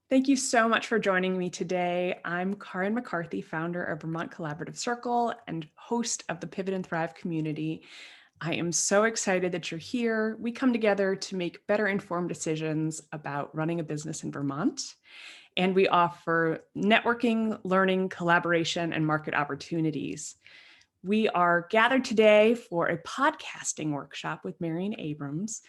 Thank you so much for joining me today. I'm Karin McCarthy, founder of Vermont Collaborative Circle and host of the Pivot and Thrive community. I am so excited that you're here. We come together to make better informed decisions about running a business in Vermont. And we offer networking, learning, collaboration, and market opportunities. We are gathered today for a podcasting workshop with Marion Abrams.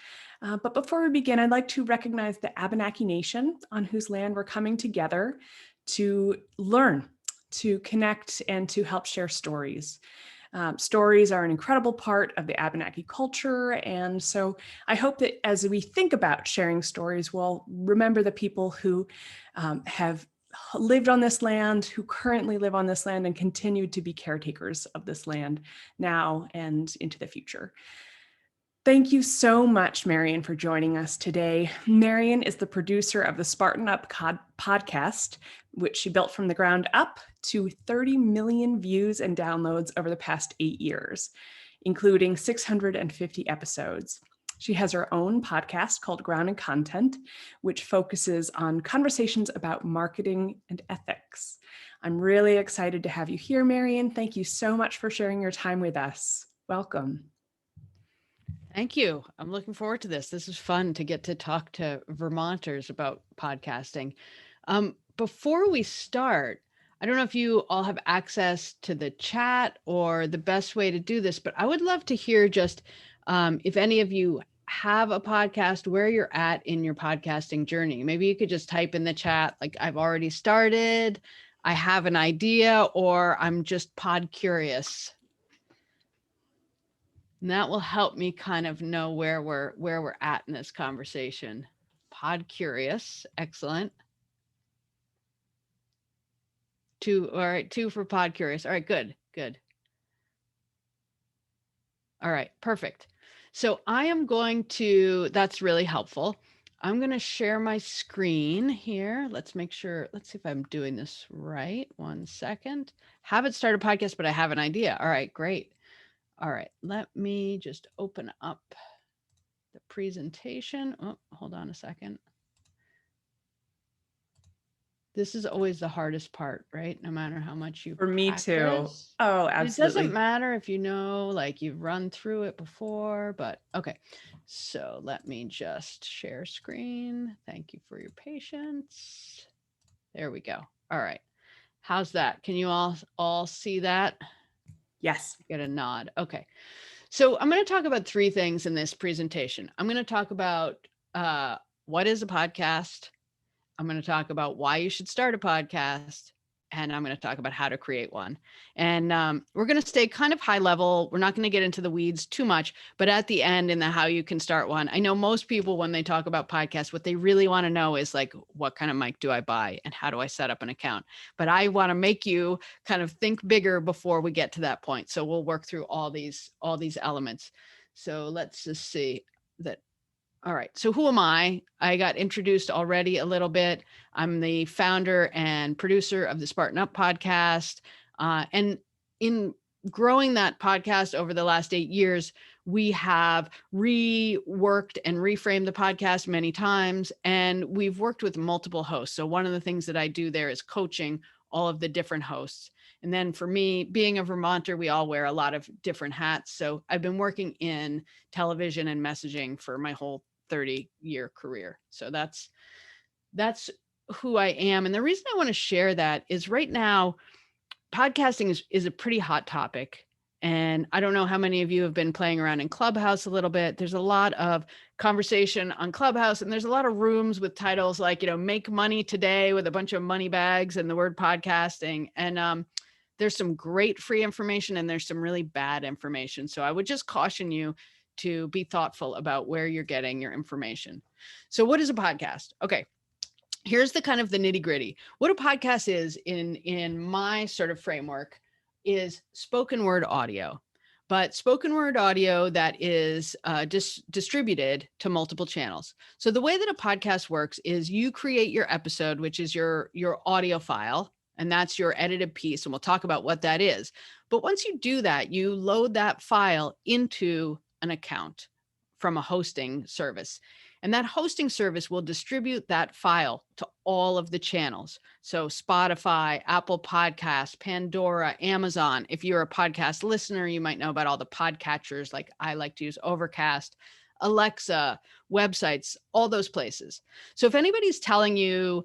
But before we begin, I'd like to recognize the Abenaki Nation on whose land we're coming together to learn, to connect, and to help share stories. Stories are an incredible part of the Abenaki culture. And so I hope that as we think about sharing stories, we'll remember the people who have lived on this land, who currently live on this land and continue to be caretakers of this land now and into the future. Thank you so much, Marion, for joining us today. Marion is the producer of the Spartan Up podcast, which she built from the ground up to 30 million views and downloads over the past 8 years, including 650 episodes. She has her own podcast called Grounded Content, which focuses on conversations about marketing and ethics. I'm really excited to have you here, Marion. Thank you so much for sharing your time with us. Welcome. Thank you. I'm looking forward to this. This is fun to get to talk to Vermonters about podcasting. Before we start, I don't know if you all have access to the chat or the best way to do this, but I would love to hear just if any of you have a podcast, where you're at in your podcasting journey. Maybe you could just type in the chat, like, I've already started, I have an idea, or I'm just pod curious. And that will help me kind of know where we're at in this conversation. Pod curious, excellent. All right, 2 for pod curious. All right, good. All right, perfect. So I am going to, that's really helpful. I'm going to share my screen here. Let's make sure, let's see if I'm doing this right. 1 second. Haven't started a podcast, but I have an idea. All right, great. All right, let me just open up the presentation. Oh, hold on a second. This is always the hardest part, right? No matter how much you practice. Me too. Oh, absolutely. It doesn't matter if you know, like, you've run through it before, but okay. So let me just share screen. Thank you for your patience. There we go. All right. How's that? Can you all see that? Yes. Get a nod. Okay. So I'm going to talk about 3 things in this presentation. I'm going to talk about what is a podcast. I'm going to talk about why you should start a podcast, and I'm going to talk about how to create one. And we're going to stay kind of high level. We're not going to get into the weeds too much, but at the end in the how you can start one, I know most people, when they talk about podcasts, what they really want to know is like, what kind of mic do I buy and how do I set up an account? But I want to make you kind of think bigger before we get to that point. So we'll work through all these elements. So let's just see that. All right. So who am I? I got introduced already a little bit. I'm the founder and producer of the Spartan Up podcast. And in growing that podcast over the last 8 years, we have reworked and reframed the podcast many times. And we've worked with multiple hosts. So one of the things that I do there is coaching all of the different hosts. And then for me, being a Vermonter, we all wear a lot of different hats. So I've been working in television and messaging for my whole 30-year career. So that's who I am. And the reason I want to share that is right now, podcasting is a pretty hot topic. And I don't know how many of you have been playing around in Clubhouse a little bit. There's a lot of conversation on Clubhouse, and there's a lot of rooms with titles like, make money today with a bunch of money bags and the word podcasting. And there's some great free information and there's some really bad information. So I would just caution you to be thoughtful about where you're getting your information. So what is a podcast? Okay. Here's the kind of the nitty gritty. What a podcast is in my sort of framework is spoken word audio, but spoken word audio that is distributed to multiple channels. So the way that a podcast works is you create your episode, which is your audio file, and that's your edited piece. And we'll talk about what that is. But once you do that, you load that file into an account from a hosting service. And that hosting service will distribute that file to all of the channels. So Spotify, Apple Podcasts, Pandora, Amazon. If you're a podcast listener, you might know about all the podcatchers, like I like to use Overcast, Alexa, websites, all those places. So if anybody's telling you,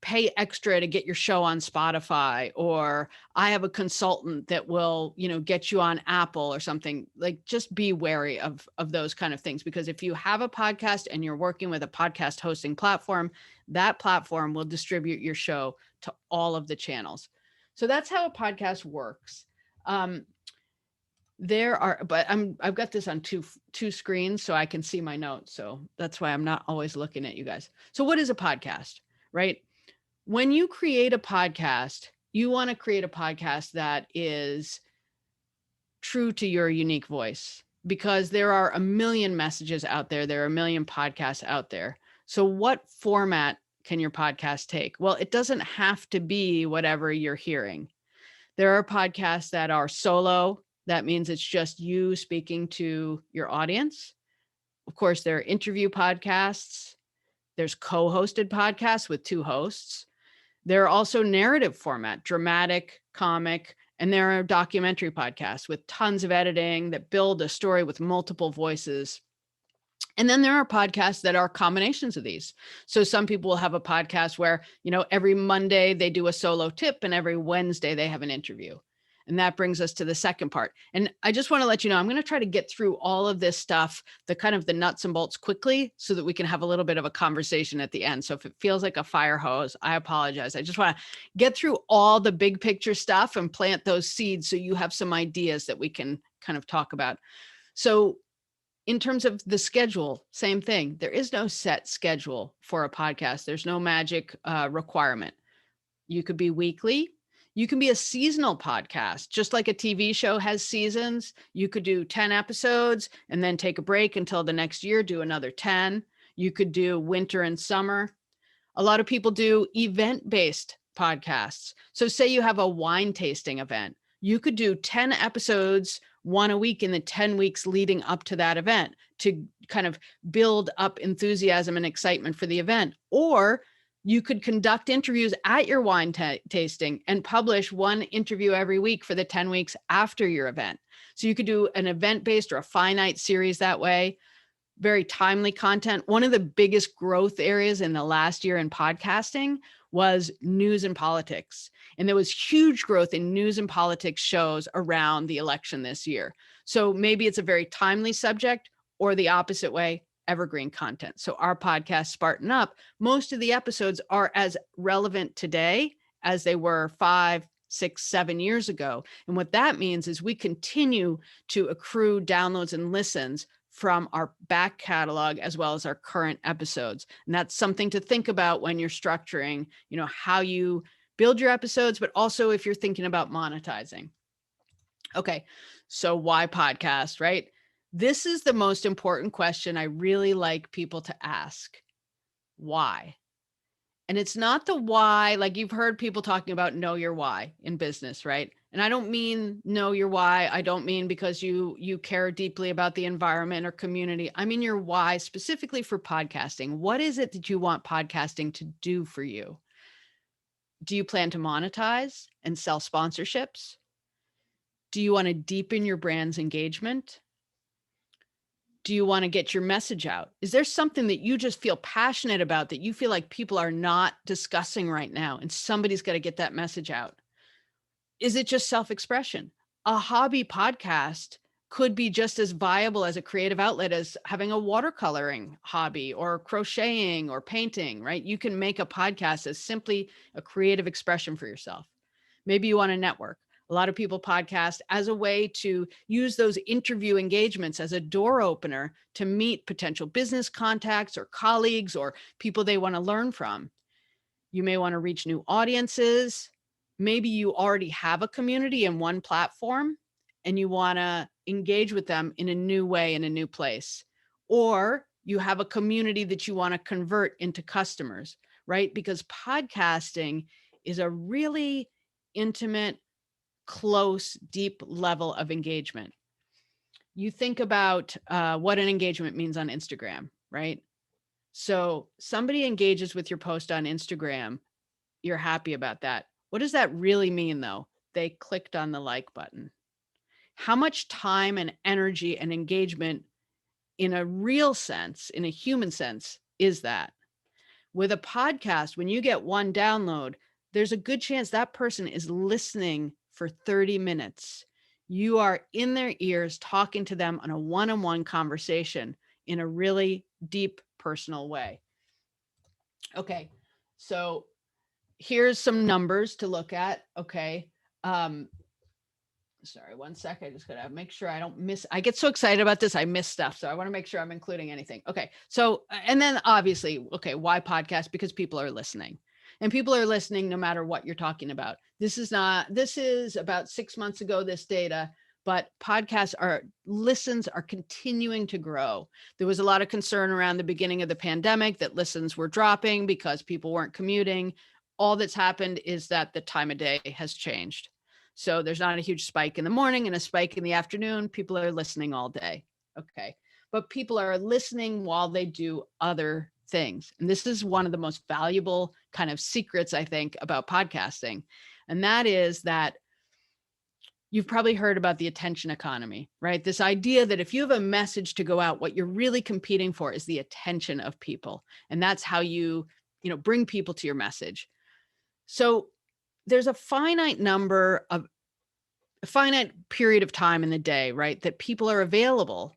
pay extra to get your show on Spotify, or I have a consultant that will, get you on Apple or something, like, just be wary of those kind of things. Because if you have a podcast and you're working with a podcast hosting platform, that platform will distribute your show to all of the channels. So that's how a podcast works. I've got this on two screens so I can see my notes. So that's why I'm not always looking at you guys. So what is a podcast, right? When you create a podcast, you want to create a podcast that is true to your unique voice, because there are a million messages out there. There are a million podcasts out there. So what format can your podcast take? Well, it doesn't have to be whatever you're hearing. There are podcasts that are solo. That means it's just you speaking to your audience. Of course, there are interview podcasts. There's co-hosted podcasts with two hosts. There are also narrative format, dramatic, comic, and there are documentary podcasts with tons of editing that build a story with multiple voices. And then there are podcasts that are combinations of these. So some people will have a podcast where, every Monday they do a solo tip and every Wednesday they have an interview. And that brings us to the second part. And I just want to let you know, I'm going to try to get through all of this stuff, the nuts and bolts, quickly, so that we can have a little bit of a conversation at the end. So if it feels like a fire hose, I apologize. I just want to get through all the big picture stuff and plant those seeds so you have some ideas that we can kind of talk about. So in terms of the schedule, same thing. There is no set schedule for a podcast. There's no magic requirement. You could be weekly. You can be a seasonal podcast, just like a TV show has seasons. You could do 10 episodes and then take a break until the next year, do another 10. You could do winter and summer. A lot of people do event-based podcasts. So say you have a wine tasting event. You could do 10 episodes, one a week in the 10 weeks leading up to that event to kind of build up enthusiasm and excitement for the event. Or you could conduct interviews at your wine tasting and publish one interview every week for the 10 weeks after your event. So you could do an event-based or a finite series that way. Very timely content. One of the biggest growth areas in the last year in podcasting was news and politics. And there was huge growth in news and politics shows around the election this year. So maybe it's a very timely subject, or the opposite way, evergreen content. So our podcast, Spartan Up, most of the episodes are as relevant today as they were 5, 6, 7 years ago. And what that means is we continue to accrue downloads and listens from our back catalog as well as our current episodes. And that's something to think about when you're structuring, how you build your episodes, but also if you're thinking about monetizing. Okay, so why podcast, right? This is the most important question I really like people to ask. Why? And it's not the why, like you've heard people talking about know your why in business, right? And I don't mean know your why. I don't mean because you care deeply about the environment or community. I mean your why specifically for podcasting. What is it that you want podcasting to do for you? Do you plan to monetize and sell sponsorships? Do you want to deepen your brand's engagement? Do you want to get your message out? Is there something that you just feel passionate about that you feel like people are not discussing right now and somebody's got to get that message out? Is it just self-expression? A hobby podcast could be just as viable as a creative outlet as having a watercoloring hobby or crocheting or painting, right? You can make a podcast as simply a creative expression for yourself. Maybe you want to network. A lot of people podcast as a way to use those interview engagements as a door opener to meet potential business contacts or colleagues or people they want to learn from. You may want to reach new audiences. Maybe you already have a community in one platform and you want to engage with them in a new way, in a new place. Or you have a community that you want to convert into customers, right? Because podcasting is a really intimate, close, deep level of engagement. You think about what an engagement means on Instagram. right? So somebody engages with your post on Instagram, you're happy about that. What does that really mean though? They clicked on the like button. How much time and energy and engagement in a real sense, in a human sense, is that? With a podcast, when you get one download, there's a good chance that person is listening for 30 minutes. You are in their ears talking to them on a one-on-one conversation in a really deep personal way. Okay, so here's some numbers to look at. Okay. Sorry, one sec. I just gotta make sure I don't miss. I get so excited about this, I miss stuff. So I want to make sure I'm including anything. Okay. So, and then obviously, okay, why podcast? Because people are listening, and people are listening no matter what you're talking about. This is about 6 months ago, this data, but listens are continuing to grow. There was a lot of concern around the beginning of the pandemic that listens were dropping because people weren't commuting. All that's happened is that the time of day has changed. So there's not a huge spike in the morning and a spike in the afternoon. People are listening all day. Okay. But people are listening while they do other things. And this is one of the most valuable kind of secrets, I think, about podcasting. And that is that you've probably heard about the attention economy, right? This idea that if you have a message to go out, what you're really competing for is the attention of people. And that's how you bring people to your message. So there's a finite period of time in the day, right, that people are available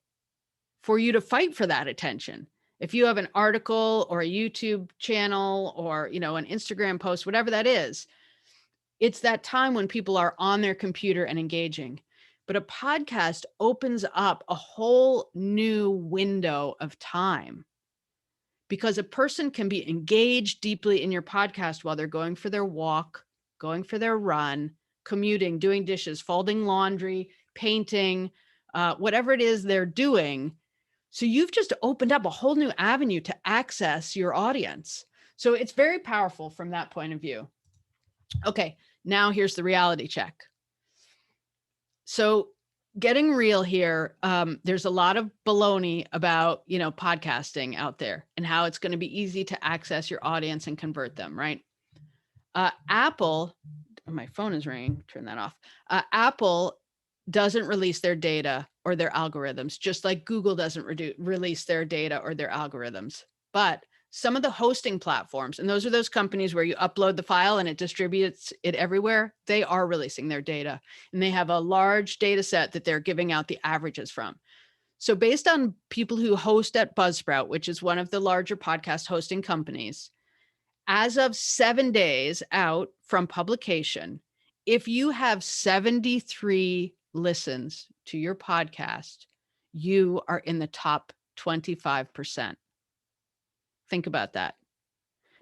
for you to fight for that attention. If you have an article or a YouTube channel or, an Instagram post, whatever that is, it's that time when people are on their computer and engaging. But a podcast opens up a whole new window of time, because a person can be engaged deeply in your podcast while they're going for their walk, going for their run, commuting, doing dishes, folding laundry, painting, whatever it is they're doing. So you've just opened up a whole new avenue to access your audience. So it's very powerful from that point of view. Okay, now here's the reality check. So getting real here, there's a lot of baloney about, podcasting out there and how it's going to be easy to access your audience and convert them, right? Apple, my phone is ringing, turn that off. Apple doesn't release their data or their algorithms, just like Google doesn't release their data or their algorithms. But some of the hosting platforms, and those are those companies where you upload the file and it distributes it everywhere, they are releasing their data. And they have a large data set that they're giving out the averages from. So based on people who host at Buzzsprout, which is one of the larger podcast hosting companies, as of 7 days out from publication, if you have 73 listens to your podcast, you are in the top 25%. Think about that.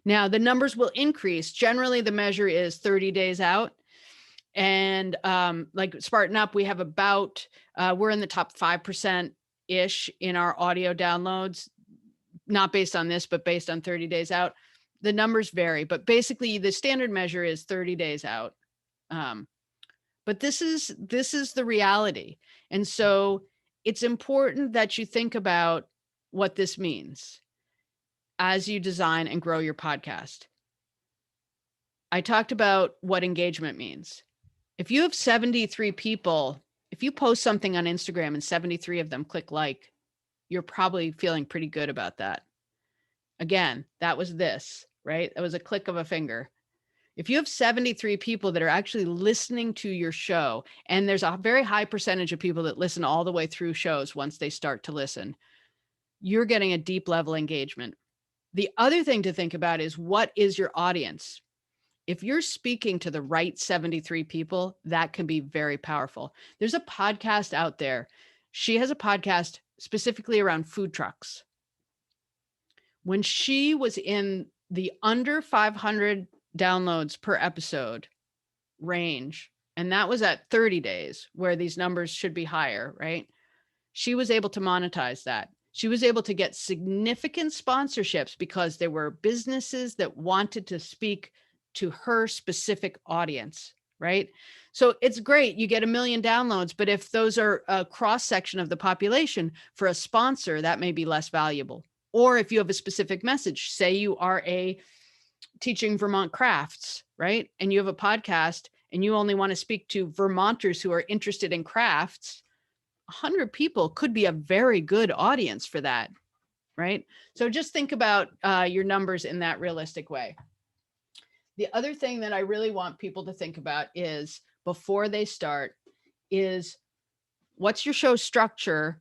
Now, the numbers will increase. Generally, the measure is 30 days out. And like Spartan Up, we have about, we're in the top 5%-ish in our audio downloads, not based on this, but based on 30 days out. The numbers vary, but basically the standard measure is 30 days out. But this is the reality. And so it's important that you think about what this means as you design and grow your podcast. I talked about what engagement means. If you have 73 people, if you post something on Instagram and 73 of them click like, you're probably feeling pretty good about that. Again, that was this, right? That was a click of a finger. If you have 73 people that are actually listening to your show, and there's a very high percentage of people that listen all the way through shows once they start to listen, you're getting a deep level engagement. The other thing to think about is, what is your audience? If you're speaking to the right 73 people, that can be very powerful. There's a podcast out there. She has a podcast specifically around food trucks. When she was in the under 500 downloads per episode range, and that was at 30 days, where these numbers should be higher, right? She was able to monetize that. She was able to get significant sponsorships because there were businesses that wanted to speak to her specific audience, right? So it's great. You get 1 million downloads, but if those are a cross section of the population, for a sponsor, that may be less valuable. Or if you have a specific message, say you are teaching Vermont crafts, right? And you have a podcast and you only want to speak to Vermonters who are interested in crafts, 100 people could be a very good audience for that, right? So just think about your numbers in that realistic way. The other thing that I really want people to think about is before they start is what's your show structure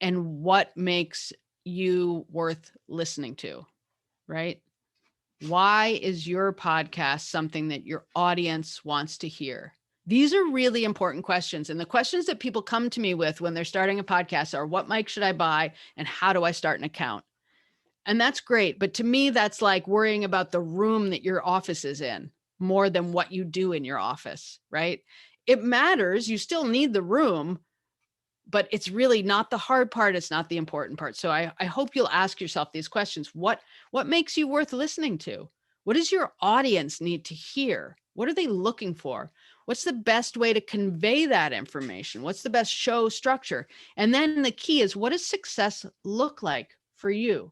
and what makes you worth listening to, right? Why is your podcast something that your audience wants to hear? These are really important questions. And the questions that people come to me with when they're starting a podcast are, what mic should I buy? And how do I start an account? And that's great. But to me, that's like worrying about the room that your office is in more than what you do in your office, right? It matters. You still need the room, but it's really not the hard part. It's not the important part. So I hope you'll ask yourself these questions. What makes you worth listening to? What does your audience need to hear? What are they looking for? What's the best way to convey that information? What's the best show structure? And then the key is, what does success look like for you?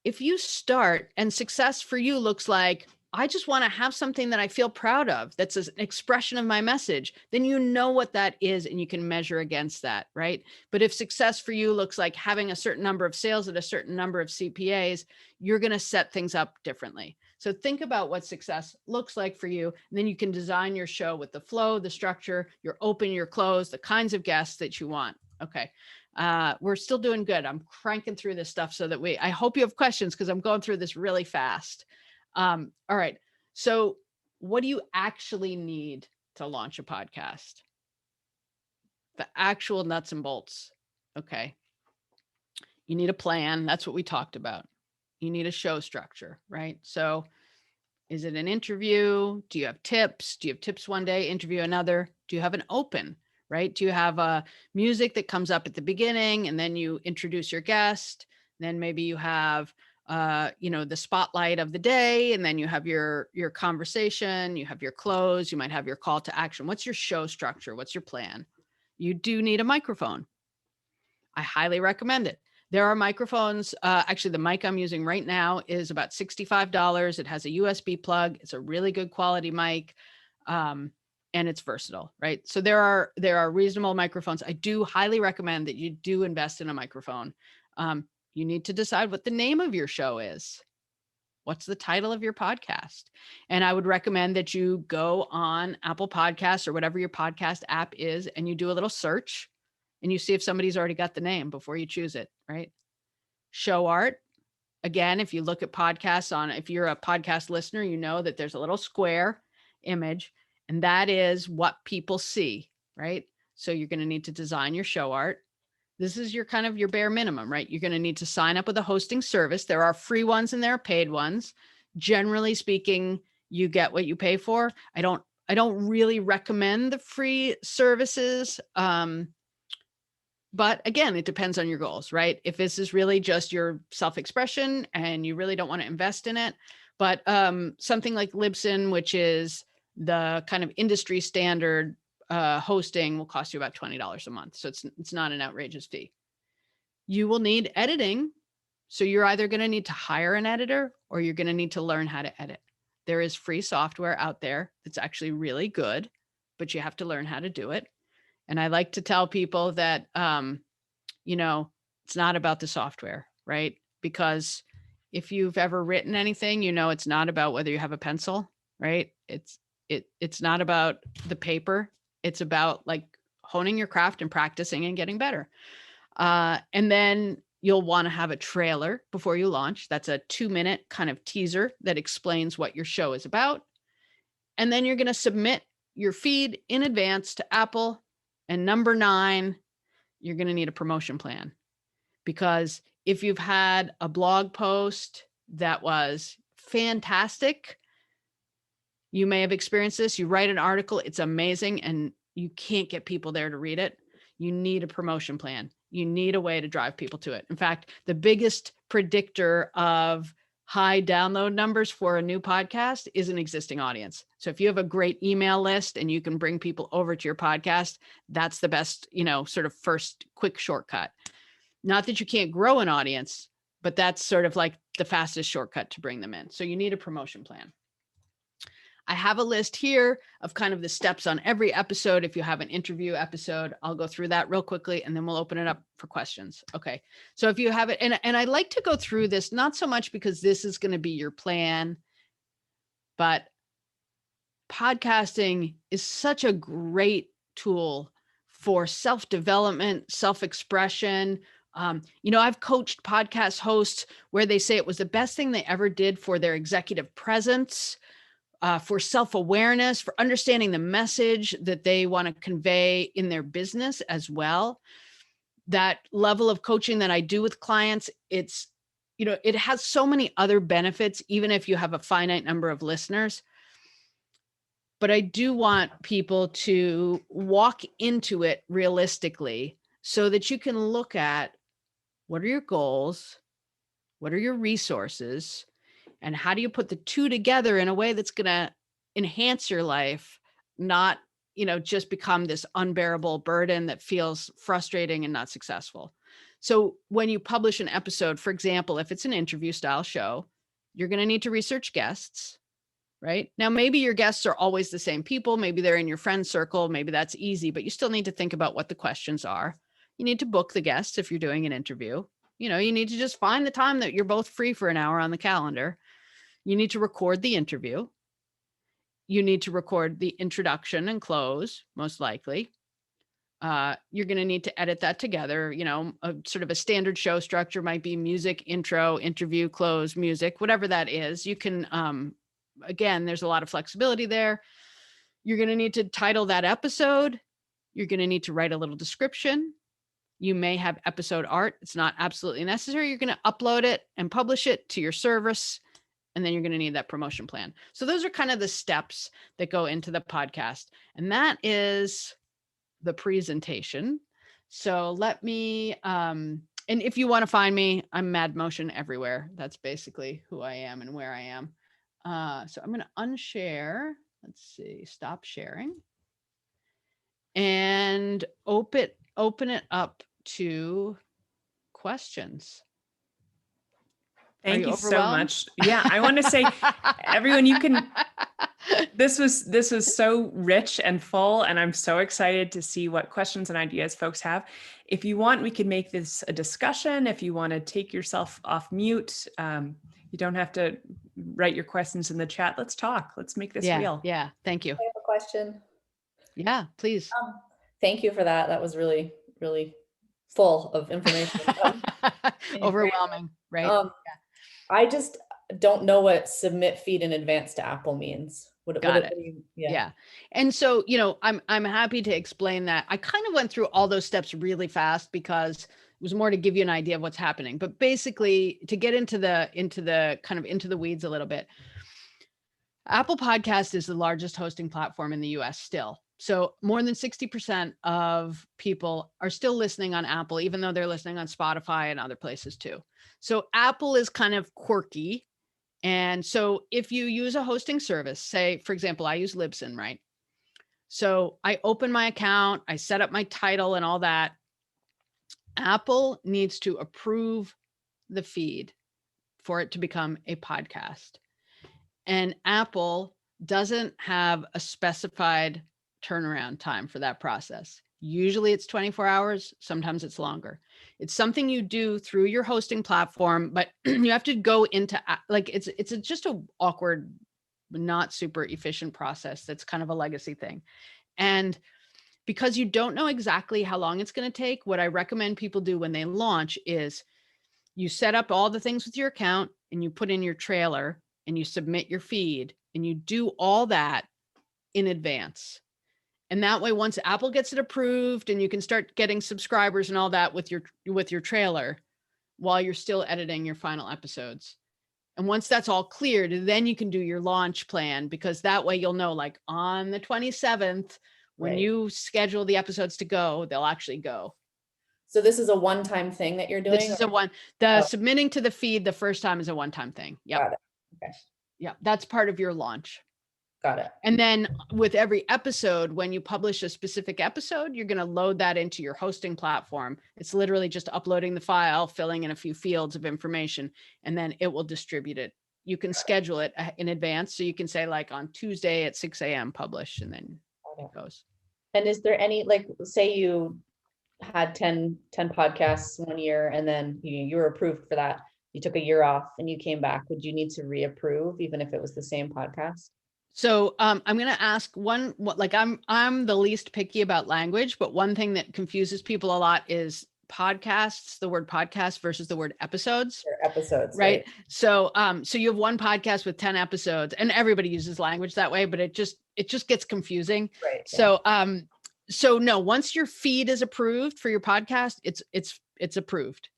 If you start and success for you looks like, I just want to have something that I feel proud of, that's an expression of my message, then you know what that is and you can measure against that, right? But if success for you looks like having a certain number of sales at a certain number of CPAs, you're going to set things up differently. So think about what success looks like for you, and then you can design your show with the flow, the structure, your open, your close, the kinds of guests that you want. Okay. We're still doing good. I'm cranking through this stuff so that I hope you have questions because I'm going through this really fast. All right. So what do you actually need to launch a podcast? The actual nuts and bolts. Okay. You need a plan. That's what we talked about. You need a show structure, right? So is it an interview? Do you have tips? Do you have tips one day, interview another? Do you have an open, right? Do you have a music that comes up at the beginning and then you introduce your guest? Then maybe you have the spotlight of the day, and then you have your conversation, you have your close, you might have your call to action. What's your show structure? What's your plan? You do need a microphone. I highly recommend it. There are microphones. Actually, the mic I'm using right now is about $65. It has a USB plug. It's a really good quality mic. And it's versatile, right? So there are reasonable microphones. I do highly recommend that you do invest in a microphone. You need to decide what the name of your show is. What's the title of your podcast? And I would recommend that you go on Apple Podcasts or whatever your podcast app is, and you do a little search and you see if somebody's already got the name before you choose it, right? Show art. Again, if you look at podcasts if you're a podcast listener, you know that there's a little square image, and that is what people see, right? So you're going to need to design your show art. This is your kind of your bare minimum, right? You're going to need to sign up with a hosting service. There are free ones and there are paid ones. Generally speaking, you get what you pay for. I don't really recommend the free services. But again, it depends on your goals, right? If this is really just your self-expression and you really don't want to invest in it, but something like Libsyn, which is the kind of industry standard hosting, will cost you about $20 a month. So it's not an outrageous fee. You will need editing. So you're either going to need to hire an editor or you're going to need to learn how to edit. There is free software out there that's actually really good, but you have to learn how to do it. And I like to tell people that, it's not about the software, right? Because if you've ever written anything, it's not about whether you have a pencil, right? It's not about the paper. It's about like honing your craft and practicing and getting better. And then you'll want to have a trailer before you launch. That's a 2-minute kind of teaser that explains what your show is about. And then you're going to submit your feed in advance to Apple. And number 9, you're going to need a promotion plan. Because if you've had a blog post that was fantastic, you may have experienced this. You write an article, it's amazing, and you can't get people there to read it. You need a promotion plan. You need a way to drive people to it. In fact, the biggest predictor of high download numbers for a new podcast is an existing audience. So if you have a great email list and you can bring people over to your podcast, that's the best, sort of first quick shortcut. Not that you can't grow an audience, but that's sort of like the fastest shortcut to bring them in. So you need a promotion plan. I have a list here of kind of the steps on every episode. If you have an interview episode, I'll go through that real quickly and then we'll open it up for questions. Okay. So if you have it, and I like to go through this, not so much because this is going to be your plan, but podcasting is such a great tool for self-development, self-expression. I've coached podcast hosts where they say it was the best thing they ever did for their executive presence, for self-awareness, for understanding the message that they want to convey in their business as well. That level of coaching that I do with clients, it has so many other benefits, even if you have a finite number of listeners. But I do want people to walk into it realistically so that you can look at what are your goals, what are your resources, and how do you put the two together in a way that's going to enhance your life, not, just become this unbearable burden that feels frustrating and not successful. So when you publish an episode, for example, if it's an interview style show, you're going to need to research guests. Right? Now, maybe your guests are always the same people. Maybe they're in your friend circle. Maybe that's easy, but you still need to think about what the questions are. You need to book the guests if you're doing an interview. You need to just find the time that you're both free for an hour on the calendar. You need to record the interview. You need to record the introduction and close, most likely. You're going to need to edit that together. A sort of a standard show structure might be music, intro, interview, close, music, whatever that is. You can, again, there's a lot of flexibility there. You're going to need to title that episode. You're going to need to write a little description. You may have episode art. It's not absolutely necessary. You're going to upload it and publish it to your service. And then you're going to need that promotion plan. So those are kind of the steps that go into the podcast. And that is the presentation. So let me, and if you want to find me, I'm Mad Motion everywhere. That's basically who I am and where I am. So I'm going to unshare. Let's see, stop sharing and open it up to questions. Thank you so much. Yeah, I want to say, everyone, this was so rich and full, and I'm so excited to see what questions and ideas folks have. If you want, we could make this a discussion. If you want to take yourself off mute, you don't have to write your questions in the chat. Let's talk. Let's make this real. Yeah. Thank you. I have a question. Yeah, please. Thank you for that. That was really, really full of information. Overwhelming, right? I just don't know what submit feed in advance to Apple means. Got it. Yeah. And so, I'm happy to explain that. I kind of went through all those steps really fast because it was more to give you an idea of what's happening. But basically, to get into the weeds a little bit, Apple Podcast is the largest hosting platform in the US still. So more than 60% of people are still listening on Apple, even though they're listening on Spotify and other places too. So Apple is kind of quirky. And so if you use a hosting service, say, for example, I use Libsyn, right? So I open my account, I set up my title and all that. Apple needs to approve the feed for it to become a podcast. And Apple doesn't have a specified turnaround time for that process. Usually it's 24 hours. Sometimes it's longer. It's something you do through your hosting platform, but you have to go into it's just a awkward, not super efficient process. That's kind of a legacy thing. And because you don't know exactly how long it's going to take, what I recommend people do when they launch is you set up all the things with your account and you put in your trailer and you submit your feed and you do all that in advance. And that way, once Apple gets it approved and you can start getting subscribers and all that with your trailer while you're still editing your final episodes. And once that's all cleared, then you can do your launch plan, because that way you'll know, like, on the 27th, when you schedule the episodes to go, they'll actually go. So this is a one-time thing that you're doing? This is submitting to the feed the first time is a one-time thing. Yep. Got it. Okay. Yeah. That's part of your launch. Got it. And then with every episode, when you publish a specific episode, you're going to load that into your hosting platform. It's literally just uploading the file, filling in a few fields of information, and then it will distribute it. You can schedule it in advance. So you can say like on Tuesday at 6 a.m. publish, and then it goes. And is there any, like, say you had 10 podcasts 1 year, and then you were approved for that. You took a year off and you came back. Would you need to reapprove even if it was the same podcast? So I'm going to ask I'm the least picky about language, but one thing that confuses people a lot is podcasts, the word podcast versus the word episodes. Or episodes, right? So you have one podcast with 10 episodes, and everybody uses language that way, but it just gets confusing. Right. So no, once your feed is approved for your podcast, it's approved.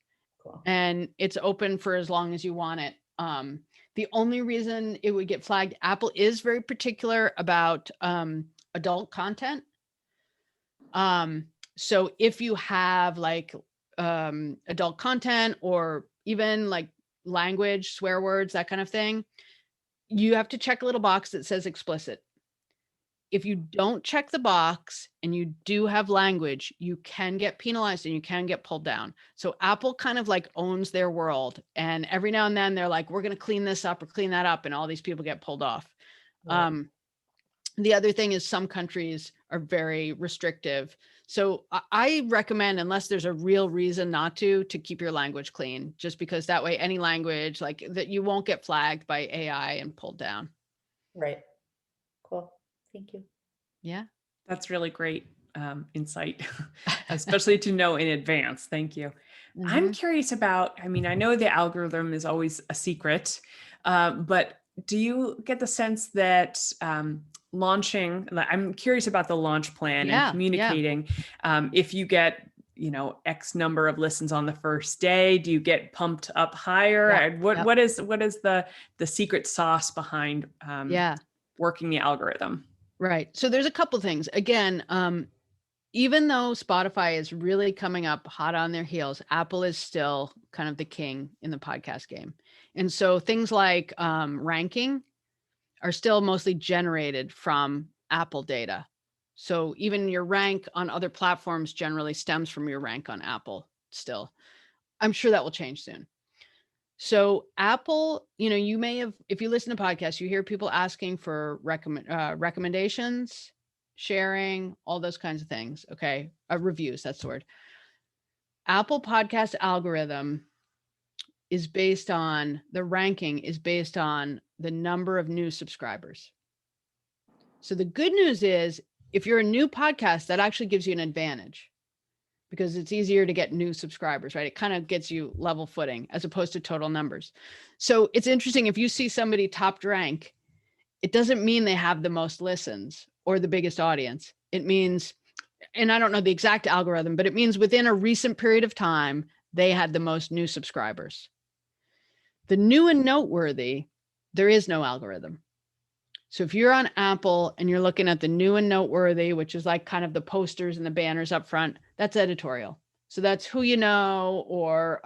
Cool. And it's open for as long as you want it. The only reason it would get flagged, Apple is very particular about adult content. So if you have like adult content or even like language, swear words, that kind of thing, you have to check a little box that says explicit. If you don't check the box and you do have language, you can get penalized and you can get pulled down. So Apple kind of like owns their world. And every now and then they're like, we're going to clean this up or clean that up. And all these people get pulled off. Right. The other thing is some countries are very restrictive. So I recommend, unless there's a real reason not to keep your language clean, just because that way any language like that, you won't get flagged by AI and pulled down. Right. Cool. Thank you. Yeah. That's really great insight, especially to know in advance. Thank you. Mm-hmm. I'm curious about, I mean, I know the algorithm is always a secret, but do you get the sense that launching, I'm curious about the launch plan and communicating. If you get, X number of listens on the first day, do you get pumped up higher? What is the secret sauce behind working the algorithm? Right. So there's a couple things. Again, even though Spotify is really coming up hot on their heels, Apple is still kind of the king in the podcast game. And so things like ranking are still mostly generated from Apple data. So even your rank on other platforms generally stems from your rank on Apple still. I'm sure that will change soon. So Apple, you may have, if you listen to podcasts, you hear people asking for recommendations, sharing, all those kinds of things. Okay. Reviews, that's the word. Apple podcast algorithm is based on, the ranking is based on the number of new subscribers. So the good news is if you're a new podcast, that actually gives you an advantage, because it's easier to get new subscribers, right? It kind of gets you level footing as opposed to total numbers. So it's interesting, if you see somebody top rank, it doesn't mean they have the most listens or the biggest audience. It means, and I don't know the exact algorithm, but it means within a recent period of time, they had the most new subscribers. The new and noteworthy, there is no algorithm. So if you're on Apple and you're looking at the new and noteworthy, which is like kind of the posters and the banners up front, that's editorial. So that's who you know, or,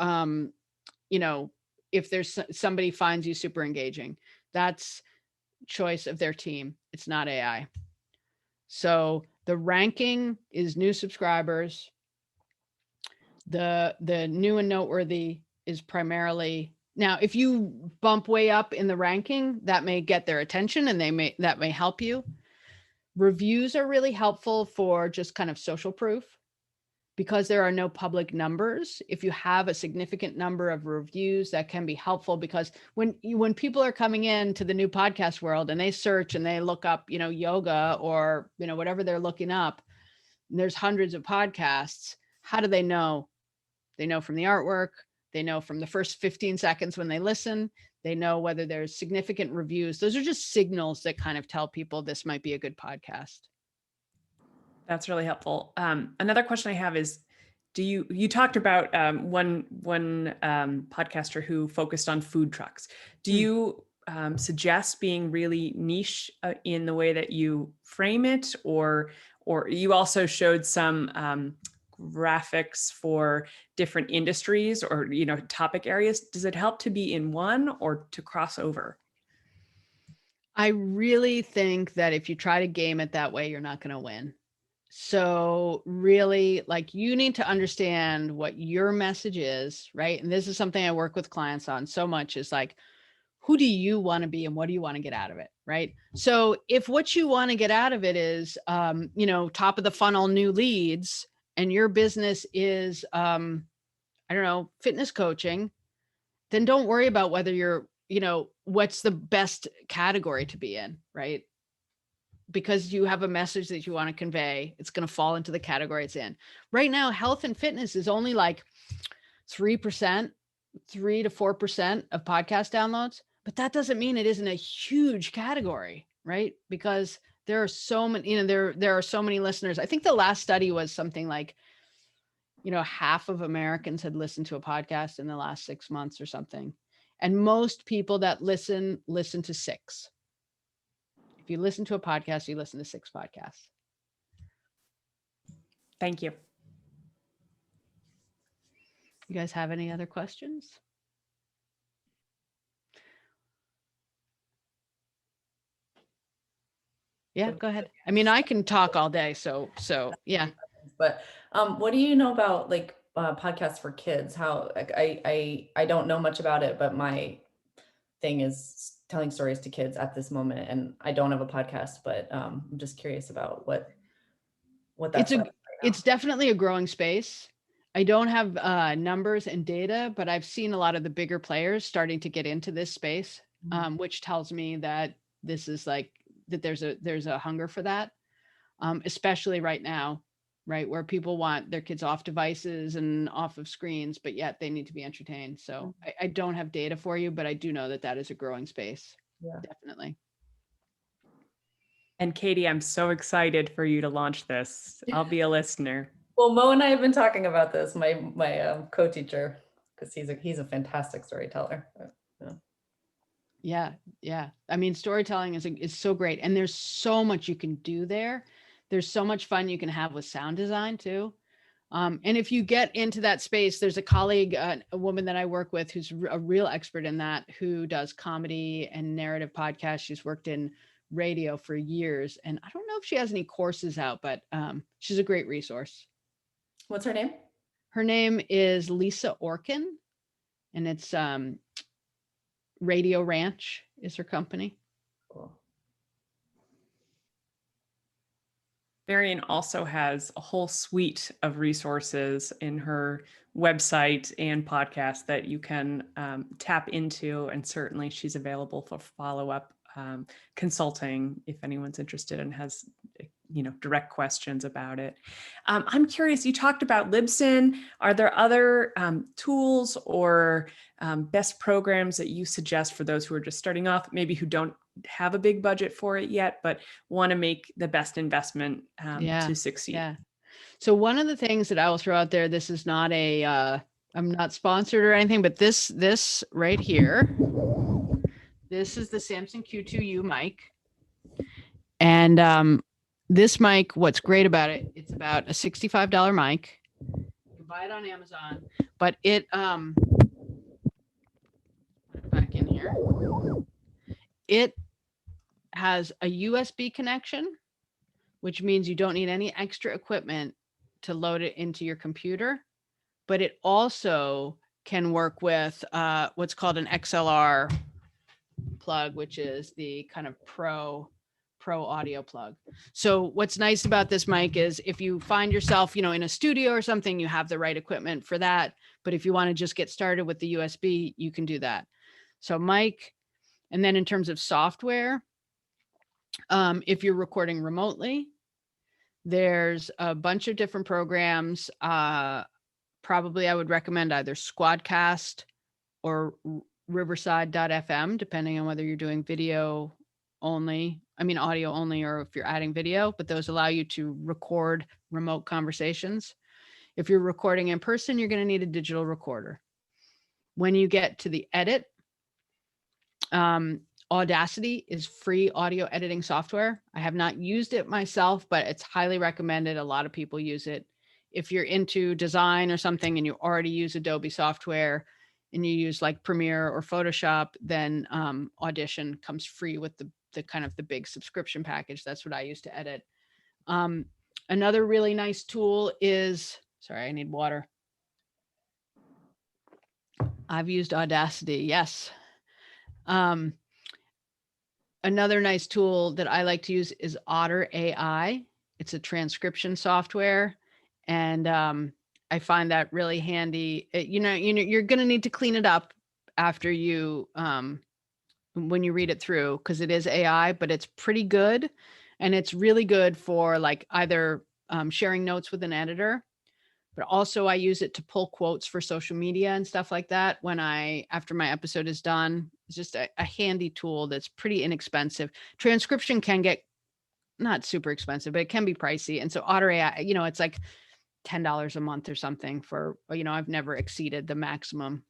if there's somebody finds you super engaging, that's choice of their team. It's not AI. So the ranking is new subscribers. The new and noteworthy is primarily, now, if you bump way up in the ranking, that may get their attention and that may help you. Reviews are really helpful for just kind of social proof, because there are no public numbers. If you have a significant number of reviews, that can be helpful, because when people are coming into the new podcast world and they search and they look up, yoga or, whatever they're looking up, and there's hundreds of podcasts, how do they know? They know from the artwork. They know from the first 15 seconds when they listen. They know whether there's significant reviews. Those are just signals that kind of tell people this might be a good podcast. That's really helpful. Another question I have is, you talked about one podcaster who focused on food trucks. Do you suggest being really niche in the way that you frame it, or you also showed some graphics for different industries or topic areas? Does it help to be in one or to cross over? I really think that if you try to game it that way, you're not going to win. So really, like, you need to understand what your message is, right? And this is something I work with clients on so much, is like, who do you want to be and what do you want to get out of it, right? So if what you want to get out of it is, top of the funnel new leads, and your business is, I don't know, fitness coaching, then don't worry about whether you're, what's the best category to be in, right? Because you have a message that you want to convey, it's going to fall into the category it's in. Right now, health and fitness is only like 3%, 3 to 4% of podcast downloads, but that doesn't mean it isn't a huge category, right? Because there are so many, there are so many listeners. I think the last study was something like, half of Americans had listened to a podcast in the last 6 months or something. And most people that listen to 6. If you listen to a podcast, you listen to 6 podcasts. Thank you. You guys have any other questions? Yeah, go ahead. I mean, I can talk all day, so yeah. But what do you know about like podcasts for kids? How I don't know much about it, but my thing is telling stories to kids at this moment, and I don't have a podcast, but I'm just curious about what that's like right now. It's definitely a growing space. I don't have numbers and data, but I've seen a lot of the bigger players starting to get into this space, which tells me that this is like that there's a hunger for that, especially right now, right, where people want their kids off devices and off of screens, but yet they need to be entertained. So I don't have data for you, but I do know that is a growing space. Yeah, definitely. And Katie, I'm so excited for you to launch this. I'll be a listener. Well, Mo and I have been talking about this, my co-teacher, because he's a fantastic storyteller. Yeah. I mean, storytelling is so great, and there's so much you can do there. There's so much fun you can have with sound design too. And if you get into that space, there's a colleague, a woman that I work with who's a real expert in that, who does comedy and narrative podcasts. She's worked in radio for years, and I don't know if she has any courses out, but she's a great resource. What's her name? Her name is Lisa Orkin, and it's Radio Ranch is her company. Cool. Marian also has a whole suite of resources in her website and podcast that you can tap into, and certainly she's available for follow-up consulting if anyone's interested and has direct questions about it. I'm curious, you talked about Libsyn. Are there other tools or best programs that you suggest for those who are just starting off, maybe who don't have a big budget for it yet, but want to make the best investment to succeed? Yeah. So one of the things that I will throw out there, this is not I'm not sponsored or anything, but this right here, this is the Samson Q2u Mic. And this mic, what's great about it, it's about a $65 mic. You can buy it on Amazon, but it back in here. It has a USB connection, which means you don't need any extra equipment to load it into your computer, but it also can work with what's called an XLR plug, which is the kind of pro audio plug. So what's nice about this mic is if you find yourself, in a studio or something, you have the right equipment for that. But if you want to just get started with the USB, you can do that. So mic, and then in terms of software, if you're recording remotely, there's a bunch of different programs. Probably I would recommend either Squadcast or Riverside.fm, depending on whether you're doing audio only, or if you're adding video, but those allow you to record remote conversations. If you're recording in person, you're going to need a digital recorder. When you get to the edit, Audacity is free audio editing software. I have not used it myself, but it's highly recommended. A lot of people use it. If you're into design or something and you already use Adobe software and you use like Premiere or Photoshop, then Audition comes free with kind of the big subscription package. That's what I use to edit. Another really nice tool is, sorry, I need water. I've used Audacity. Yes. Another nice tool that I like to use is Otter AI. It's a transcription software, and I find that really handy. You're going to need to clean it up after you when you read it through, because it is AI, but it's pretty good, and it's really good for like either sharing notes with an editor, but also I use it to pull quotes for social media and stuff like that after my episode is done. It's just a handy tool that's pretty inexpensive. Transcription can get not super expensive, but it can be pricey. And so Otter AI, it's like $10 a month or something for, I've never exceeded the maximum.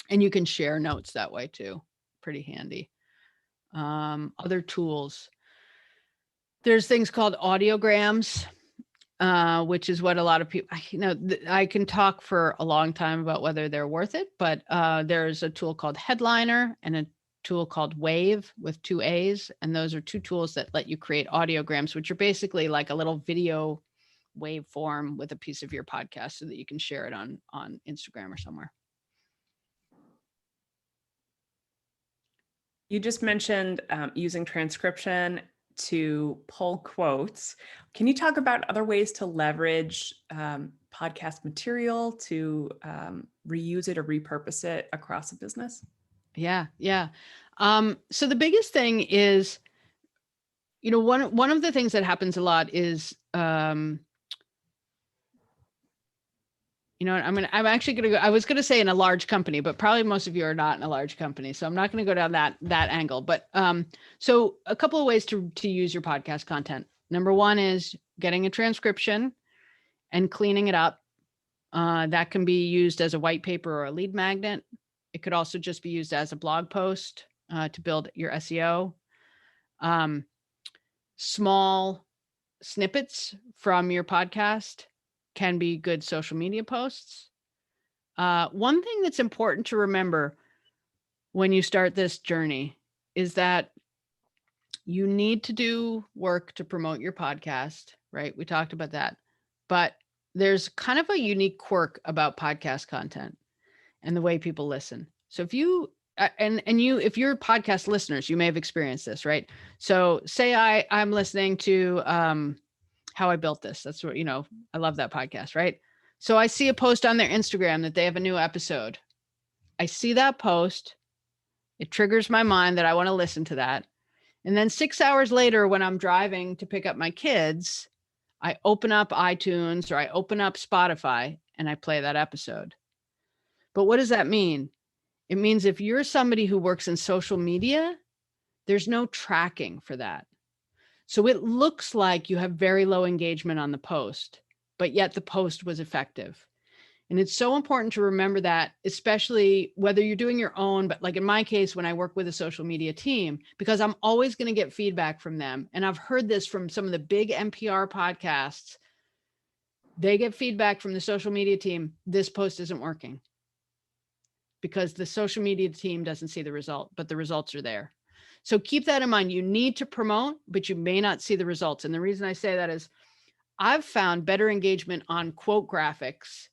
And you can share notes that way too. Pretty handy. Other tools. There's things called Audiograms, which is what a lot of people, I can talk for a long time about whether they're worth it, but there's a tool called Headliner and a tool called Wave with 2 A's. And those are 2 tools that let you create audiograms, which are basically like a little video waveform with a piece of your podcast so that you can share it on Instagram or somewhere. You just mentioned using transcription to pull quotes. Can you talk about other ways to leverage podcast material to reuse it or repurpose it across a business? Yeah. So the biggest thing is, one of the things that happens a lot is, I'm actually going to go, I was going to say in a large company, but probably most of you are not in a large company. So I'm not going to go down that angle, but so a couple of ways to use your podcast content. Number one is getting a transcription and cleaning it up. That can be used as a white paper or a lead magnet. It could also just be used as a blog post to build your SEO. Small snippets from your podcast can be good social media posts. One thing that's important to remember when you start this journey is that you need to do work to promote your podcast, right? We talked about that, but there's kind of a unique quirk about podcast content and the way people listen. So if you if you're podcast listeners, you may have experienced this, right? So say I'm listening to How I Built This. That's what, I love that podcast, right? So I see a post on their Instagram that they have a new episode. I see that post. It triggers my mind that I want to listen to that. And then 6 hours later, when I'm driving to pick up my kids, I open up iTunes or I open up Spotify and I play that episode. But what does that mean? It means if you're somebody who works in social media, there's no tracking for that. So it looks like you have very low engagement on the post, but yet the post was effective. And it's so important to remember that, especially whether you're doing your own, but like in my case, when I work with a social media team, because I'm always going to get feedback from them. And I've heard this from some of the big NPR podcasts. They get feedback from the social media team. This post isn't working because the social media team doesn't see the result, but the results are there. So keep that in mind. You need to promote, but you may not see the results. And the reason I say that is I've found better engagement on quote graphics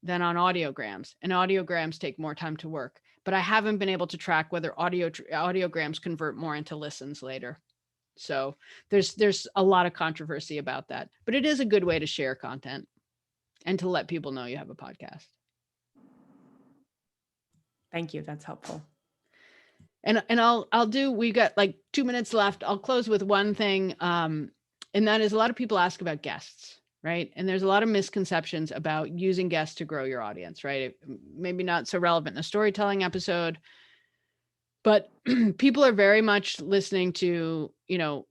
than on audiograms, and audiograms take more time to work, but I haven't been able to track whether audiograms convert more into listens later. So there's a lot of controversy about that, but it is a good way to share content and to let people know you have a podcast. Thank you. That's helpful. And we've got like 2 minutes left. I'll close with one thing. And that is a lot of people ask about guests, right? And there's a lot of misconceptions about using guests to grow your audience, right? Maybe not so relevant in a storytelling episode, but people are very much listening to,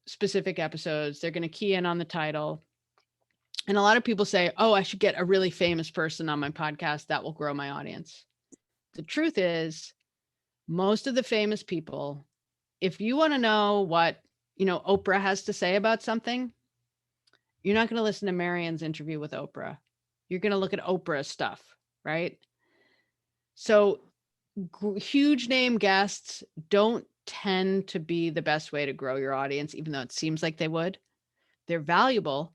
specific episodes. They're going to key in on the title. And a lot of people say, oh, I should get a really famous person on my podcast that will grow my audience. The truth is, most of the famous people, if you want to know what, Oprah has to say about something, you're not going to listen to Marianne's interview with Oprah. You're going to look at Oprah's stuff, right? So huge name guests don't tend to be the best way to grow your audience, even though it seems like they would. They're valuable.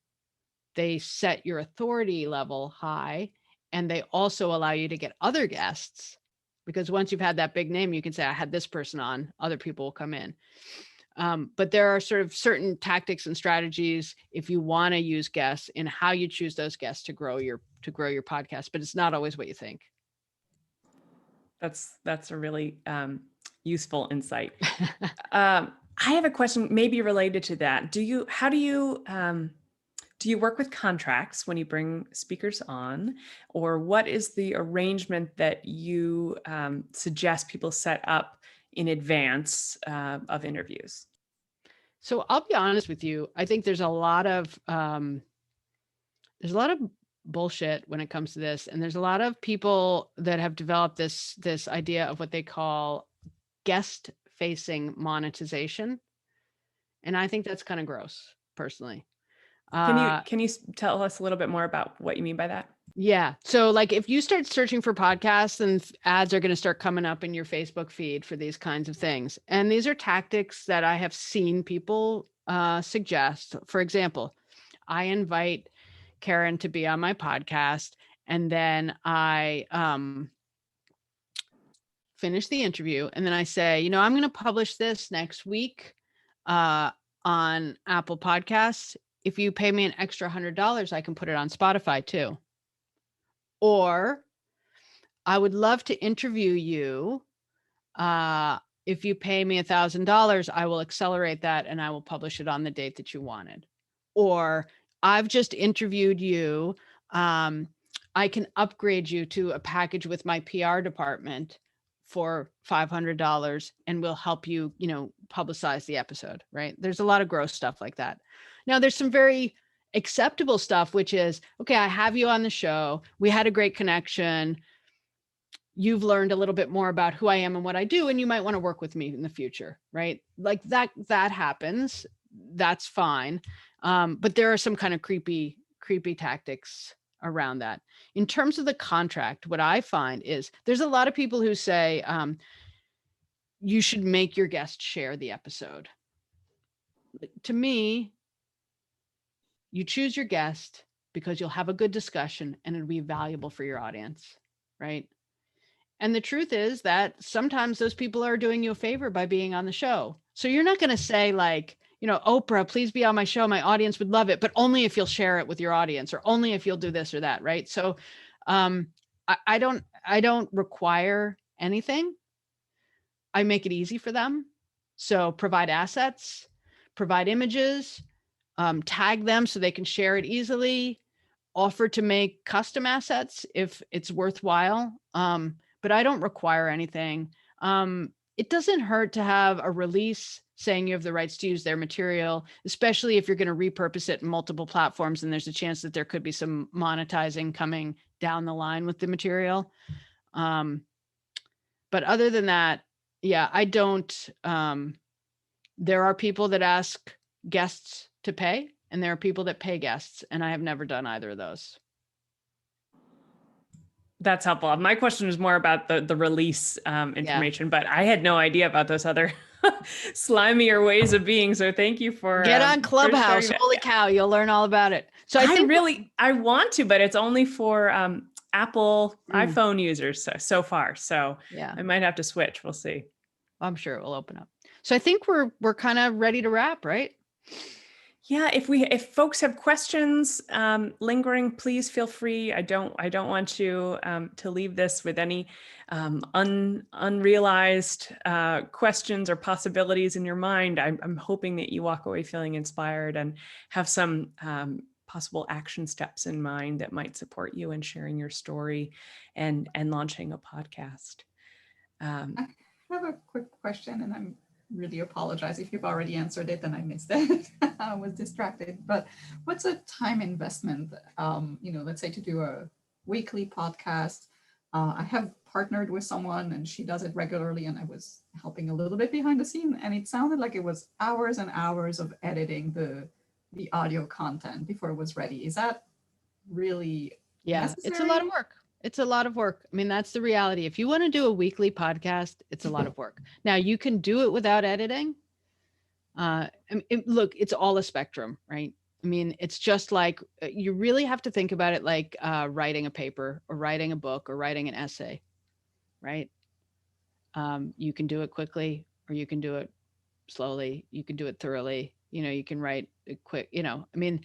They set your authority level high, and they also allow you to get other guests, because once you've had that big name, you can say, I had this person on, other people will come in. But there are sort of certain tactics and strategies if you want to use guests in how you choose those guests to grow your podcast, but it's not always what you think. That's a really useful insight. I have a question maybe related to that. Do you work with contracts when you bring speakers on, or what is the arrangement that you suggest people set up in advance of interviews? So I'll be honest with you. I think there's a lot of bullshit when it comes to this, and there's a lot of people that have developed this idea of what they call guest facing monetization, and I think that's kind of gross, personally. Can you tell us a little bit more about what you mean by that? Yeah. So like if you start searching for podcasts, and ads are going to start coming up in your Facebook feed for these kinds of things. And these are tactics that I have seen people suggest. For example, I invite Karen to be on my podcast, and then I finish the interview, and then I say, I'm going to publish this next week on Apple Podcasts. If you pay me an extra $100, I can put it on Spotify too. Or I would love to interview you. If you pay me $1,000, I will accelerate that and I will publish it on the date that you wanted. Or I've just interviewed you. I can upgrade you to a package with my PR department for $500, and we'll help you, publicize the episode, right? There's a lot of gross stuff like that. Now, there's some very acceptable stuff, which is, okay, I have you on the show. We had a great connection. You've learned a little bit more about who I am and what I do, and you might want to work with me in the future, right? Like that happens. That's fine. But there are some kind of creepy tactics around that. In terms of the contract, what I find is there's a lot of people who say you should make your guest share the episode. To me, you choose your guest because you'll have a good discussion and it'll be valuable for your audience, right? And the truth is that sometimes those people are doing you a favor by being on the show. So you're not going to say like, Oprah, please be on my show. My audience would love it, but only if you'll share it with your audience, or only if you'll do this or that, right? So I don't require anything. I make it easy for them. So provide assets, provide images, tag them so they can share it easily, offer to make custom assets if it's worthwhile. But I don't require anything. It doesn't hurt to have a release saying you have the rights to use their material, especially if you're going to repurpose it in multiple platforms and there's a chance that there could be some monetizing coming down the line with the material. But other than that, yeah, I don't. There are people that ask guests to pay, and there are people that pay guests, and I have never done either of those. That's helpful. My question was more about the release information, but I had no idea about those other slimier ways of being. So thank you for get on Clubhouse. Holy cow, you'll learn all about it. So I want to, but it's only for Apple iPhone users so far. So yeah, I might have to switch. We'll see. I'm sure it will open up. So I think we're kind of ready to wrap, right? Yeah, if folks have questions lingering, please feel free. I don't want you to leave this with any unrealized questions or possibilities in your mind. I'm hoping that you walk away feeling inspired and have some possible action steps in mind that might support you in sharing your story and launching a podcast. I have a quick question, and I'm really apologize if you've already answered it and I missed it. I was distracted. But what's a time investment? Let's say to do a weekly podcast. I have partnered with someone and she does it regularly, and I was helping a little bit behind the scene, and it sounded like it was hours and hours of editing the audio content before it was ready. Is that really necessary? It's a lot of work. It's a lot of work. I mean, that's the reality. If you want to do a weekly podcast, it's a lot of work. Now, you can do it without editing. Look, it's all a spectrum, right? I mean, it's just like you really have to think about it like writing a paper or writing a book or writing an essay, right? You can do it quickly or you can do it slowly. You can do it thoroughly. You can write it quick. I mean,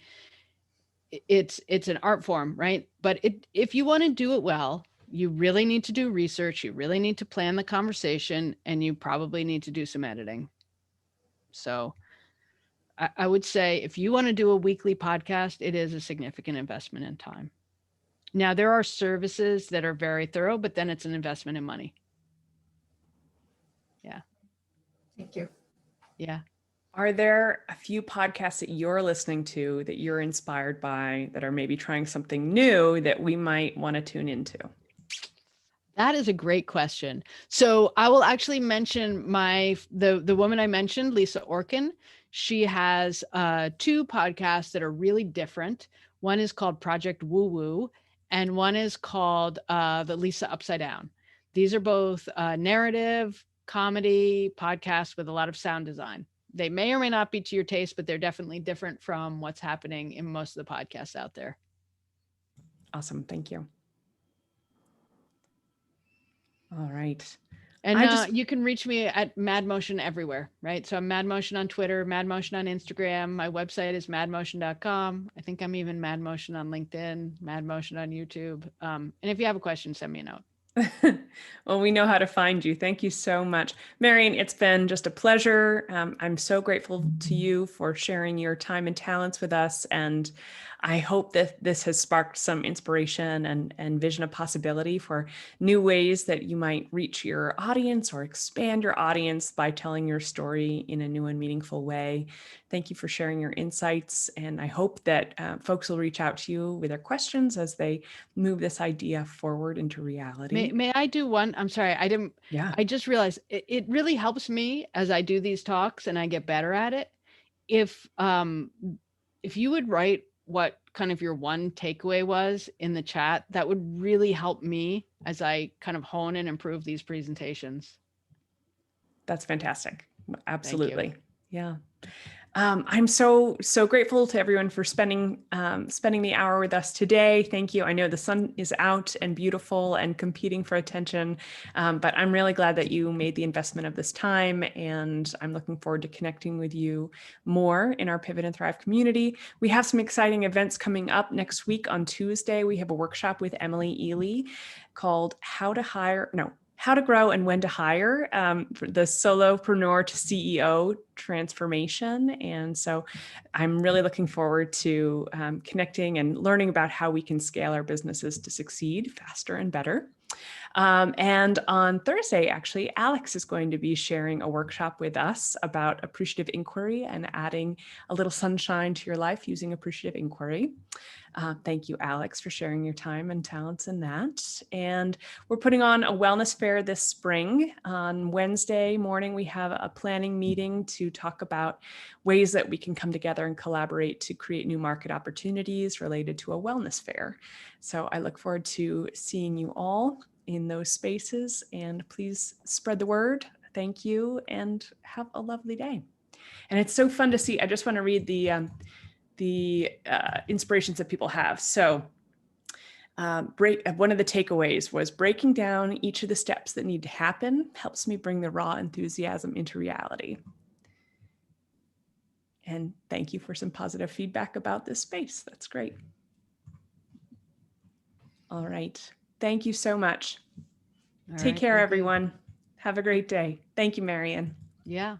it's an art form, right? But if you want to do it well, you really need to do research. You really need to plan the conversation, and you probably need to do some editing. So I would say if you want to do a weekly podcast, it is a significant investment in time. Now, there are services that are very thorough, but then it's an investment in money. Yeah. Thank you. Yeah. Are there a few podcasts that you're listening to that you're inspired by that are maybe trying something new that we might want to tune into? That is a great question. So I will actually mention the woman I mentioned, Lisa Orkin. She has 2 podcasts that are really different. One is called Project Woo Woo, and one is called the Lisa Upside Down. These are both narrative comedy podcasts with a lot of sound design. They may or may not be to your taste, but they're definitely different from what's happening in most of the podcasts out there. Awesome. Thank you. All right. And you can reach me at Mad Motion everywhere, right? So I'm Mad Motion on Twitter, Mad Motion on Instagram. My website is madmotion.com. I think I'm even Mad Motion on LinkedIn, Mad Motion on YouTube. And if you have a question, send me a note. Well, we know how to find you. Thank you so much. Marion, it's been just a pleasure. I'm so grateful to you for sharing your time and talents with us. And I hope that this has sparked some inspiration and vision of possibility for new ways that you might reach your audience or expand your audience by telling your story in a new and meaningful way. Thank you for sharing your insights. And I hope that folks will reach out to you with their questions as they move this idea forward into reality. May I do one? I'm sorry, I didn't. Yeah. I just realized it really helps me as I do these talks and I get better at it. If you would write what kind of your one takeaway was in the chat, that would really help me as I kind of hone and improve these presentations. That's fantastic. Absolutely. Yeah. I'm so grateful to everyone for spending the hour with us today. Thank you. I know the sun is out and beautiful and competing for attention, but I'm really glad that you made the investment of this time, and I'm looking forward to connecting with you more in our Pivot and Thrive community. We have some exciting events coming up next week. On Tuesday, we have a workshop with Emily Ely called How to Grow and When to Hire, for the solopreneur to CEO transformation. And so I'm really looking forward to connecting and learning about how we can scale our businesses to succeed faster and better. And on Thursday, actually, Alex is going to be sharing a workshop with us about appreciative inquiry and adding a little sunshine to your life using appreciative inquiry. Thank you, Alex, for sharing your time and talents in that. And we're putting on a wellness fair this spring. On Wednesday morning, we have a planning meeting to talk about ways that we can come together and collaborate to create new market opportunities related to a wellness fair. So I look forward to seeing you all in those spaces, and please spread the word. Thank you, and have a lovely day. And it's so fun to see. I just want to read the inspirations that people have. So one of the takeaways was breaking down each of the steps that need to happen helps me bring the raw enthusiasm into reality. And thank you for some positive feedback about this space. That's great. All right. Thank you so much. Take care, everyone. Have a great day. Thank you, Marion. Yeah.